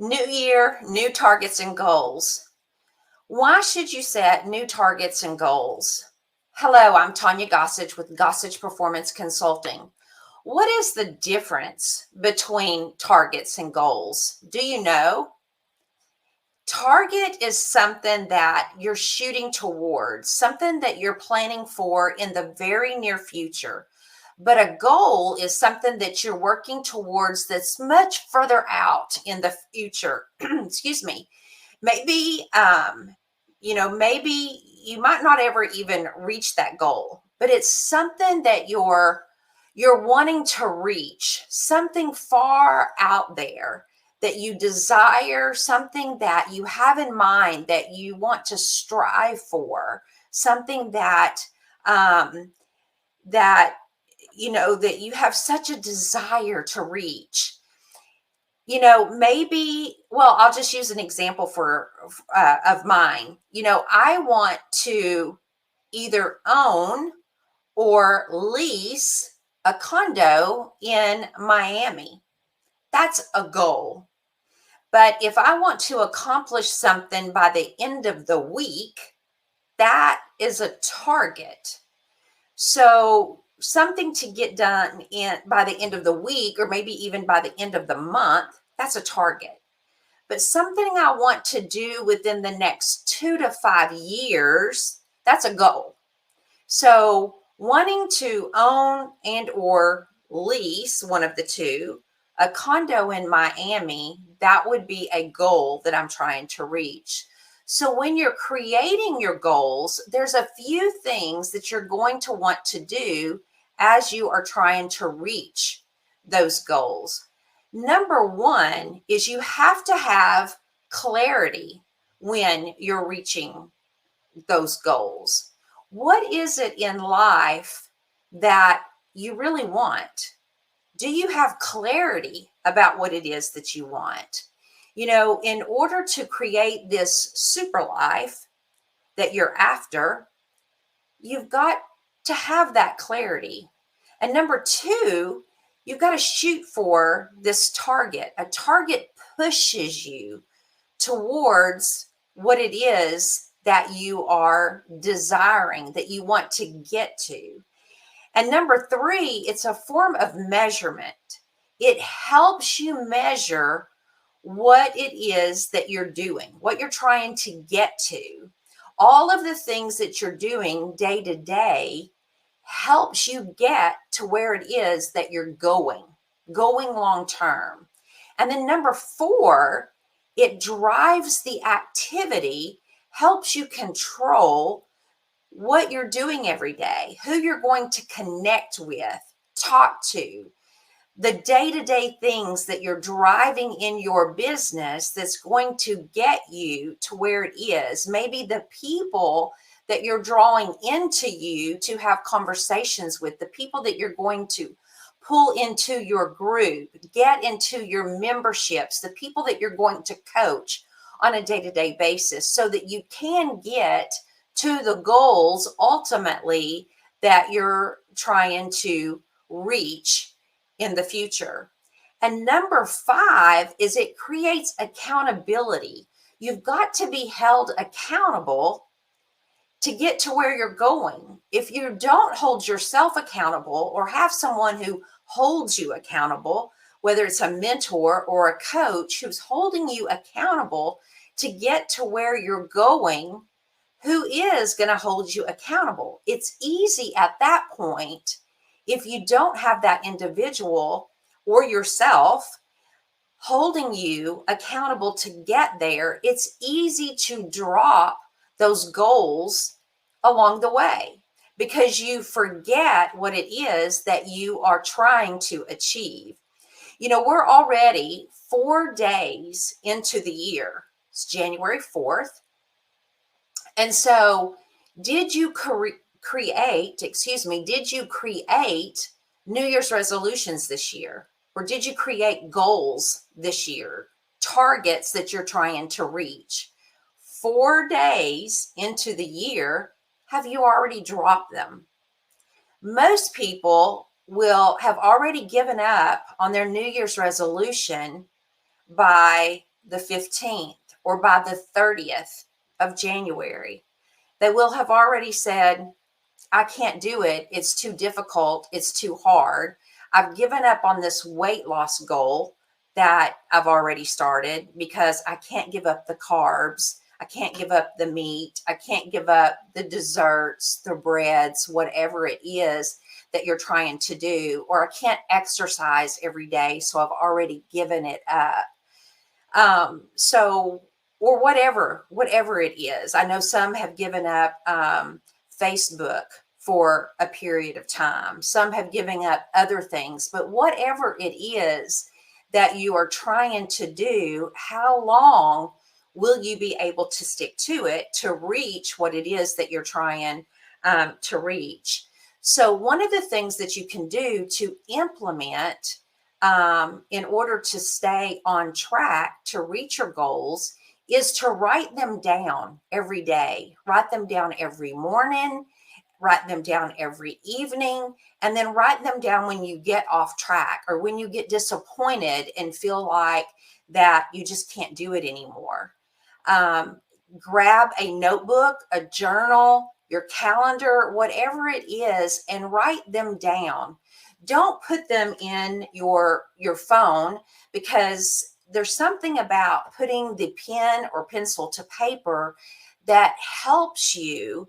New year, new targets and goals. Why should you set new targets and goals? Hello, I'm Tanya Gossage with Gossage Performance Consulting. What is the difference between targets and goals? Do you know? Target is something that you're shooting towards, something that you're planning for in the very near future. But a goal is something that you're working towards that's much further out in the future. Excuse me. Maybe, maybe you might not ever even reach that goal, but it's something that you're wanting to reach, something far out there that you desire, something that you have in mind that you want to strive for, something um, that that you have such a desire to reach. Maybe, well, I'll just use an example of mine. I want to either own or lease a condo in Miami. That's a goal. But if I want to accomplish something by the end of the week, that is a target. So something to get done by the end of the week, or maybe even by the end of the month, that's a target. But something I want to do within the next 2 to 5 years, that's a goal. So wanting to own and or lease, one of the two, a condo in Miami, that would be a goal that I'm trying to reach. So when you're creating your goals, there's a few things that you're going to want to do as you are trying to reach those goals. Number one is you have to have clarity when you're reaching those goals. What is it in life that you really want? Do you have clarity about what it is that you want? In order to create this super life that you're after, you've got to have that clarity. And number two, you've got to shoot for this target. A target pushes you towards what it is that you are desiring, that you want to get to. And number three, it's a form of measurement. It helps you measure what it is that you're doing, what you're trying to get to. All of the things that you're doing day to day helps you get to where it is that you're going long term. And then number four, it drives the activity, helps you control what you're doing every day, who you're going to connect with, talk to, the day-to-day things that you're driving in your business that's going to get you to where it is. Maybe the people that you're drawing into you to have conversations with, the people that you're going to pull into your group, get into your memberships, the people that you're going to coach on a day-to-day basis, so that you can get to the goals ultimately that you're trying to reach in the future. And number five is it creates accountability. You've got to be held accountable to get to where you're going. If you don't hold yourself accountable or have someone who holds you accountable, whether it's a mentor or a coach who's holding you accountable to get to where you're going, who is going to hold you accountable? It's easy at that point, if you don't have that individual or yourself holding you accountable to get there, it's easy to drop those goals along the way because you forget what it is that you are trying to achieve. We're already 4 days into the year. It's January 4th. And so, did you create New Year's resolutions this year? Or did you create goals this year, targets that you're trying to reach? 4 days into the year, have you already dropped them? Most people will have already given up on their New Year's resolution by the 15th or by the 30th of January, they will have already said, I can't do it. It's too difficult. It's too hard. I've given up on this weight loss goal that I've already started because I can't give up the carbs. I can't give up the meat. I can't give up the desserts, the breads, whatever it is that you're trying to do. Or I can't exercise every day, so I've already given it up. Or whatever it is. I know some have given up Facebook for a period of time. Some have given up other things, but whatever it is that you are trying to do, how long will you be able to stick to it to reach what it is that you're trying to reach? So one of the things that you can do to implement in order to stay on track to reach your goals is to write them down every day. Write them down every morning, write them down every evening, and then write them down when you get off track or when you get disappointed and feel like that you just can't do it anymore. Grab a notebook, a journal, your calendar, whatever it is, and write them down. Don't put them in your phone, because there's something about putting the pen or pencil to paper that helps you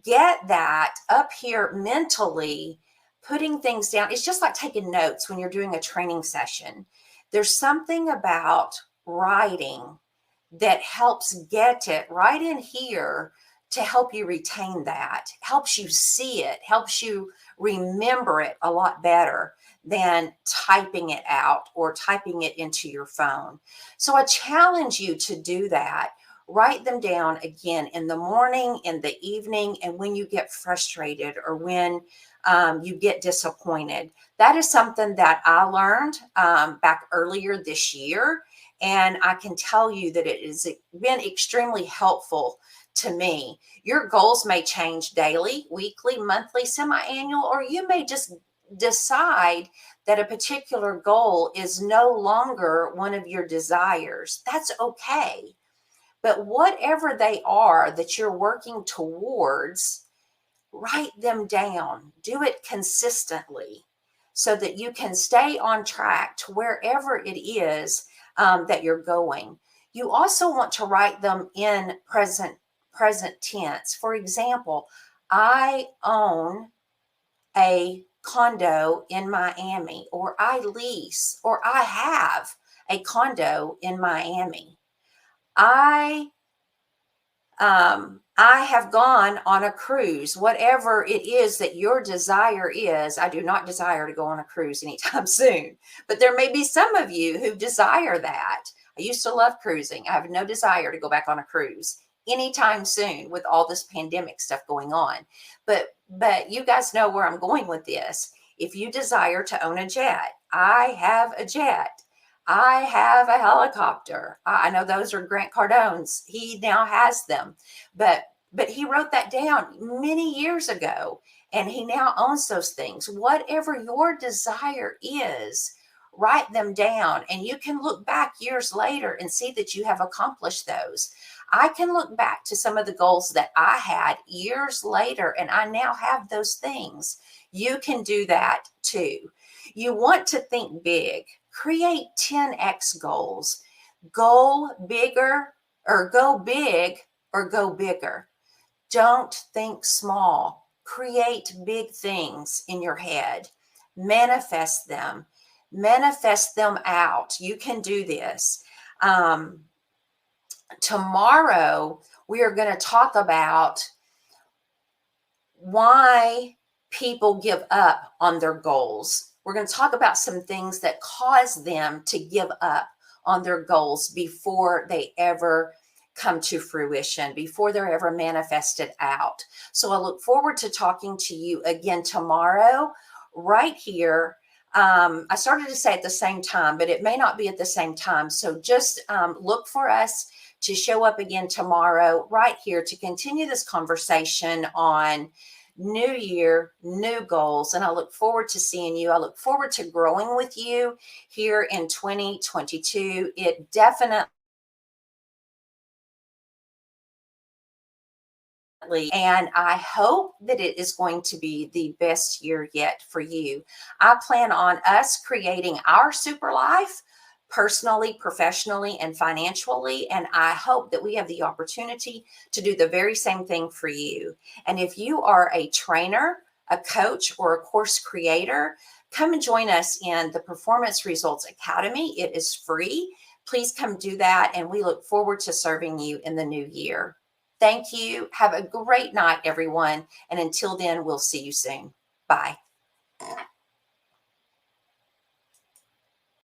get that up here mentally, putting things down. It's just like taking notes when you're doing a training session. There's something about writing that helps get it right in here to help you retain that, helps you see it, helps you remember it a lot better than typing it out or typing it into your phone. So I challenge you to do that. Write them down again in the morning, in the evening, and when you get frustrated or when you get disappointed. That is something that I learned back earlier this year. And I can tell you that it has been extremely helpful to me. Your goals may change daily, weekly, monthly, semi-annual, or you may just decide that a particular goal is no longer one of your desires. That's okay. But whatever they are that you're working towards, write them down. Do it consistently so that you can stay on track to wherever it is that you're going. You also want to write them in present tense. For example, I own a condo in Miami, or I lease, or I have a condo in Miami. I have gone on a cruise. Whatever it is that your desire is, I do not desire to go on a cruise anytime soon, but there may be some of you who desire that. I used to love cruising. I have no desire to go back on a cruise anytime soon with all this pandemic stuff going on. But you guys know where I'm going with this. If you desire to own a jet, I have a jet. I have a helicopter. I know those are Grant Cardone's. He now has them, but he wrote that down many years ago, and he now owns those things. Whatever your desire is, write them down, and you can look back years later and see that you have accomplished those. I can look back to some of the goals that I had years later, and I now have those things. You can do that too. You want to think big. Create 10x goals. Go bigger, or go big, or go bigger. Don't think small. Create big things in your head. Manifest them. Manifest them out. You can do this. Tomorrow, we are going to talk about why people give up on their goals. We're going to talk about some things that cause them to give up on their goals before they ever come to fruition, before they're ever manifested out. So I look forward to talking to you again tomorrow, right here. I started to say at the same time, but it may not be at the same time. So just look for us to show up again tomorrow, right here, to continue this conversation on new year, new goals. And I look forward to seeing you. I look forward to growing with you here in 2022. It definitely, and I hope that it is going to be the best year yet for you. I plan on us creating our super life personally, professionally, and financially. And I hope that we have the opportunity to do the very same thing for you. And if you are a trainer, a coach, or a course creator, come and join us in the Performance Results Academy. It is free. Please come do that. And we look forward to serving you in the new year. Thank you. Have a great night, everyone. And until then, we'll see you soon. Bye.